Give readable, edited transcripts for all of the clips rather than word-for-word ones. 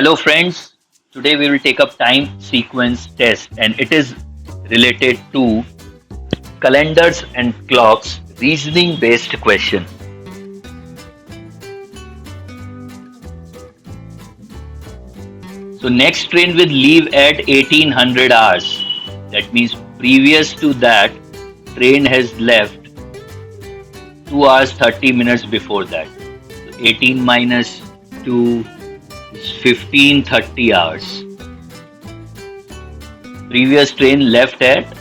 Hello friends, today we will take up time sequence test and it is related to calendars and clocks reasoning based question. So next train will leave at 1800 hours. That means previous to that train has left 2 hours 30 minutes before that. So 18 minus 2 is 15:30 hours. Previous train left at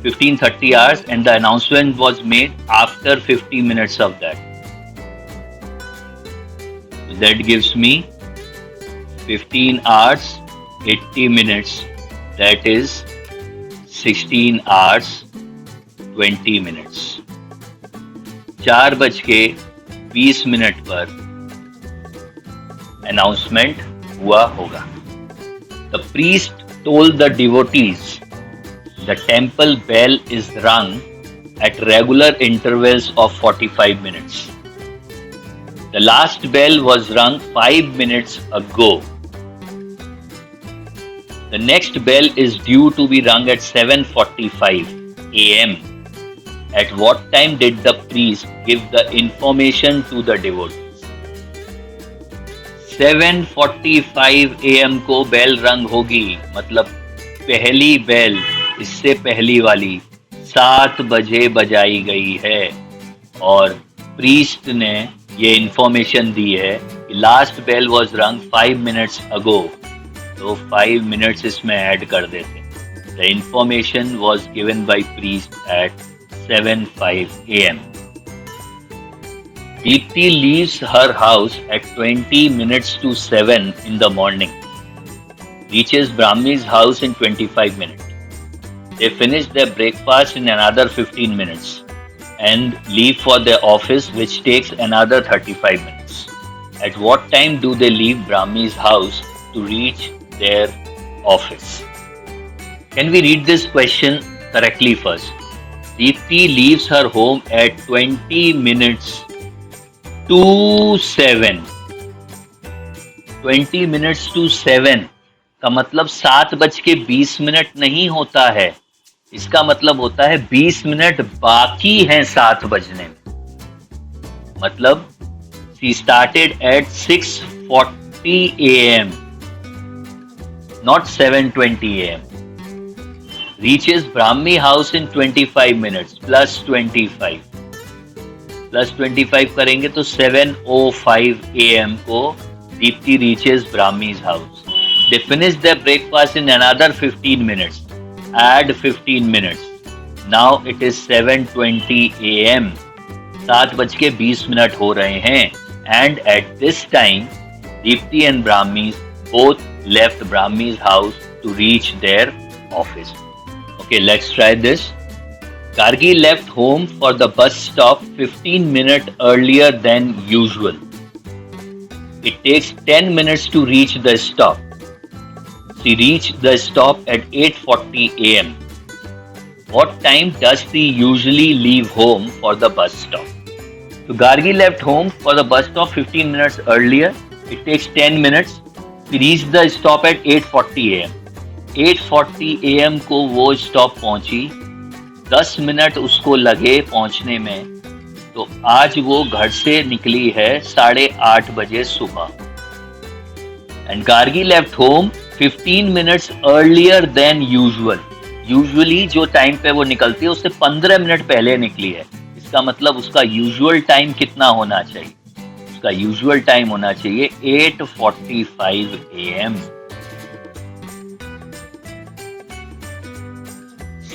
15:30 hours and the announcement was made after 50 minutes of that. So that gives me 15 hours 80 minutes, that is 16 hours 20 minutes. 4:20 पर announcement हुआ होगा. The priest told the devotees the temple bell is rung at regular intervals of 45 minutes. The last bell was rung 5 minutes ago. The next bell is due to be rung at 7:45 am. At what time did the priest give the information to the devotees? 7:45 am को bell रंग होगी, मतलब पहली bell इससे पहली वाली 7 बजे बजाई गई है और प्रीस्ट ने ये इंफॉर्मेशन दी है कि लास्ट बेल वॉज रंग 5 मिनट्स अगो, तो 5 मिनट्स इसमें ऐड कर देते. The information was given by priest at 7:05 am. Deepti leaves her house at 20 minutes to 7 in the morning. Reaches Brahmi's house in 25 minutes. They finish their breakfast in another 15 minutes and leave for their office, which takes another 35 minutes. At what time do they leave Brahmi's house to reach their office? Can we read this question correctly first? Deepti leaves her home at 20 minutes to 7. 20 minutes to 7 का मतलब 7:20 नहीं होता है. इसका मतलब होता है 20 minute बाकी हैं 7 बजने में. मतलब she started at 6:40 am, not 7:20 am. Reaches Brahmi house in 25 minutes plus 25. Plus 25 करेंगे तो 7:05 am को Deepti reaches Brahmi's house. They finish their breakfast in another 15 minutes. Add 15 minutes. Now it is 7:20 am. 7:20 हो रहे हैं. And at this time, Deepti and Brahmi both left Brahmi's house to reach their office. Okay, let's try this. Gargi left home for the bus stop 15 minutes earlier than usual. It takes 10 minutes to reach the stop. She reached the stop at 8:40 am. What time does she usually leave home for the bus stop? So Gargi left home for the bus stop 15 minutes earlier. It takes 10 minutes. She reached the stop at 8:40 am. 8:40 am को वो stop पहुंची. 10 minute उसको लगे पहुंचने में, तो आज वो घर से निकली है 8:30 बजे सुबह. And Gargi left home 15 minutes earlier than usual. Usually जो टाइम पे वो निकलती है उससे 15 मिनट पहले निकली है. इसका मतलब उसका यूजुअल टाइम कितना होना चाहिए? उसका यूजुअल टाइम होना चाहिए 8:45 am.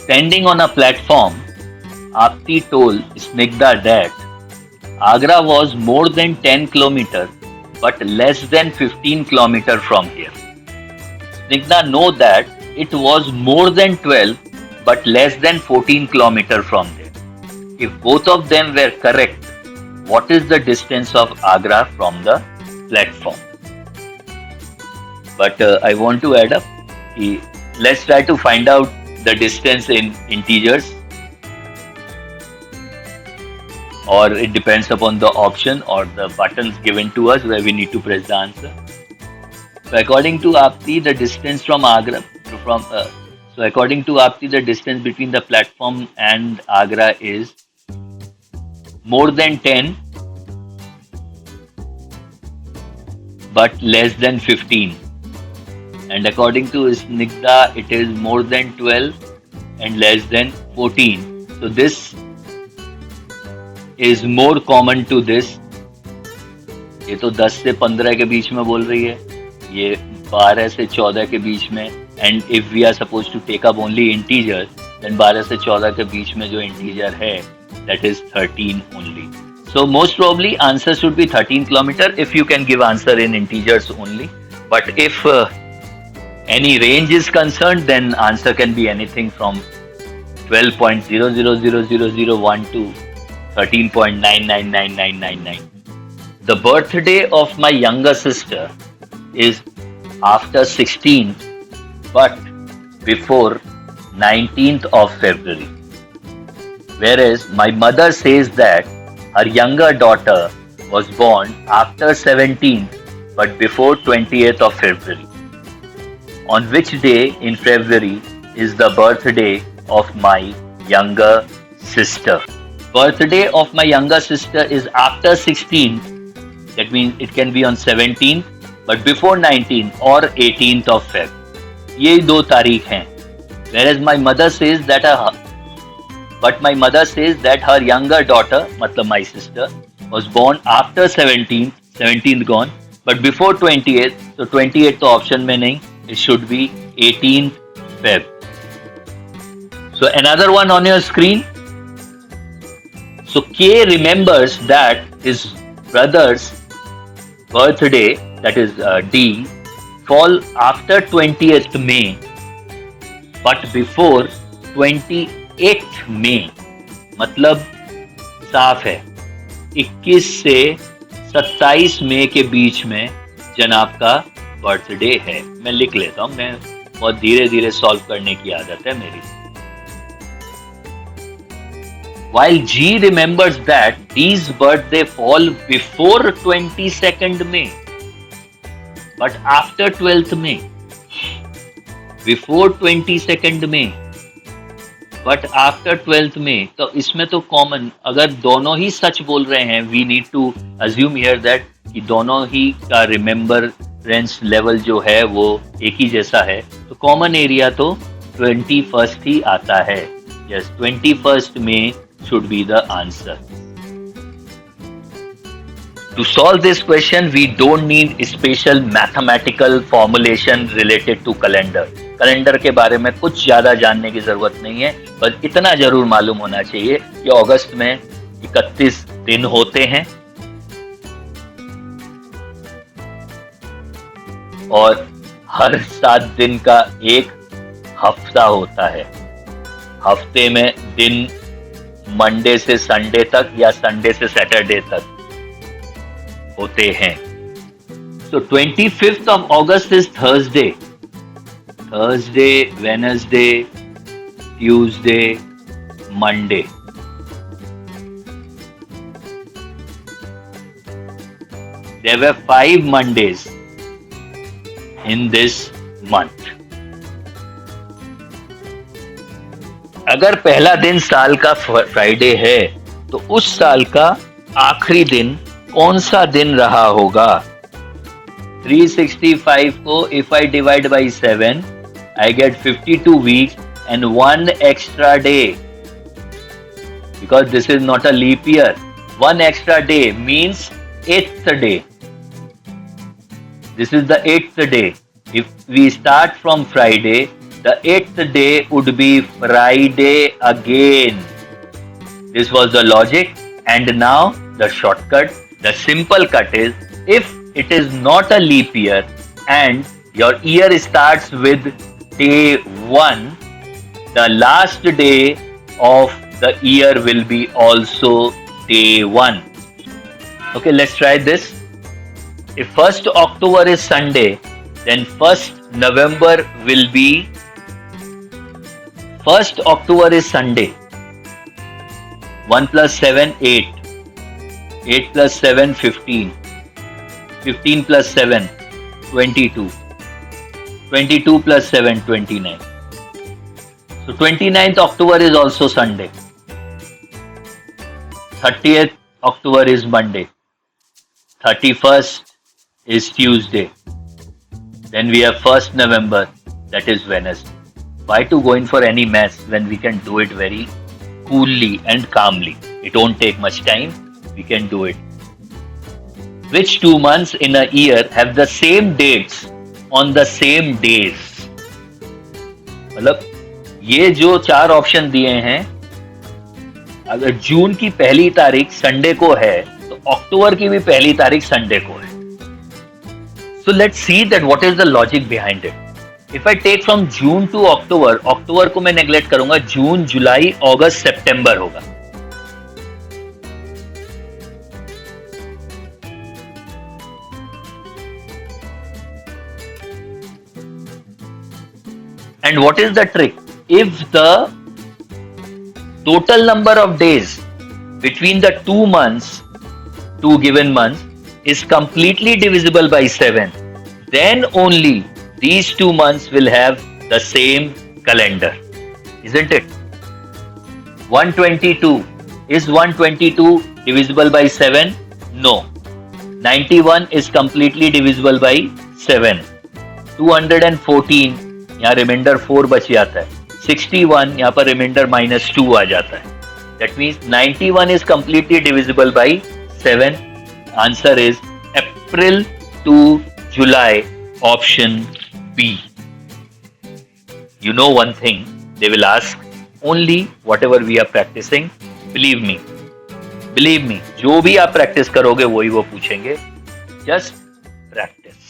Standing on a platform, Aapti told Snigdha that Agra was more than 10 kilometers but less than 15 kilometers from here. Snigdha know that it was more than 12 but less than 14 kilometers from there. If both of them were correct, what is the distance of Agra from the platform? But I want to add up. Let's try to find out the distance in integers, or it depends upon the option or the buttons given to us where we need to press the answer. So according to Apti, the distance from Agra from so according to Apti, the distance between the platform and Agra is more than 10 but less than 15. And according to Snigdha, it is more than 12 and less than 14. So this is more common to this. ये तो 10 से 15 के बीच में बोल रही है, ये 12 से 14 के बीच में. And if we are suppose to take up only integer, then 12 से 14 के बीच में जो इंटीजर है that is 13 only. So most probably answer should be 13 kilometer if you can give answer in integers only. But if any range is concerned, then answer can be anything from 12.000001 to 13.999999. The birthday of my younger sister is after 16th but before 19th of February. Whereas my mother says that her younger daughter was born after 17th but before 28th of February. On which day in February is the birthday of my younger sister? Birthday of my younger sister is after 16th. That means it can be on 17th but before 19th or 18th of Feb. ये दो तारीख हैं. Whereas my mother says that her younger daughter, मतलब my sister, was born after 17th gone, but before 28th, so 28th तो option में नहीं, it should be 18th Feb. So another one on your screen. So K remembers that his brother's birthday, that is D, fall after 20th May, but before 28th May. मतलब साफ है 21 से 27 मई के बीच में जनाब का बर्थडे है. मैं लिख लेता हूं, मैं बहुत धीरे धीरे सॉल्व करने की आदत है मेरी. While G remembers that D's birthday fall before 22nd May but after 12th May. Before 22nd May but after 12th May. तो इसमें तो कॉमन, अगर दोनों ही सच बोल रहे हैं, we need to assume here that कि दोनों ही का रिमेम्बरेंस लेवल जो है वो एक ही जैसा है, तो कॉमन एरिया तो 21st ही आता है. Yes, 21st May should be the answer. To solve this question, we don't need special mathematical formulation related to calendar. Calendar के बारे में कुछ ज्यादा जानने की जरूरत नहीं है, बस इतना जरूर मालूम होना चाहिए कि अगस्त में 31 दिन होते हैं और हर 7 दिन का एक हफ्ता होता है. हफ्ते में दिन मंडे से संडे तक या संडे से सैटरडे तक होते हैं. So 25th of August is Thursday. Thursday, Wednesday, Tuesday, Monday. There were 5 Mondays in this month. अगर पहला दिन साल का फ्राइडे है तो उस साल का आखिरी दिन कौन सा दिन रहा होगा? 365 को if I divide by 7, I get 52 weeks and 1 extra day. Because this is not a leap year. 1 extra day means 8th day. This is the 8th day. If we start from Friday, the 8th day would be Friday again. This was the logic, and now the shortcut, the simple cut is, if it is not a leap year and your year starts with day 1, the last day of the year will be also day 1. Okay, let's try this. If 1st October is Sunday, then 1st November will be 1st October is Sunday. 1 plus 7, 8. 8 plus 7, 15. 15 plus 7, 22. 22 plus 7, 29. So 29th October is also Sunday. 30th October is Monday. 31st is Tuesday. Then we have 1st November, that is Wednesday. Why to go in for any mess when we can do it very coolly and calmly? It won't take much time. We can do it. Which 2 months in a year have the same dates on the same days? मतलब ये जो 4 option दिए हैं, अगर जून की पहली तारीख Sunday को है तो अक्टूबर की भी पहली तारीख संडे को है. So let's see that what is the logic behind it. If I take from June to October, अक्टूबर को मैं नेग्लेक्ट करूंगा, जून, जुलाई, अगस्त, सितंबर होगा. And what is the trick? If the total number of days between the 2 months, 2 given months, is completely divisible by 7, then only these 2 months will have the same calendar. Isn't it? 122. Is 122 divisible by 7? No. 91 is completely divisible by 7. 214, यहाँ reminder 4 बच जाता है. 61, यहाँ पर reminder -2 आ जाता है. That means 91 is completely divisible by 7. Answer is April to July, option B. You know one thing, they will ask only whatever we are practicing. Believe me, जो भी आप प्रैक्टिस करोगे वही वो पूछेंगे. Just practice.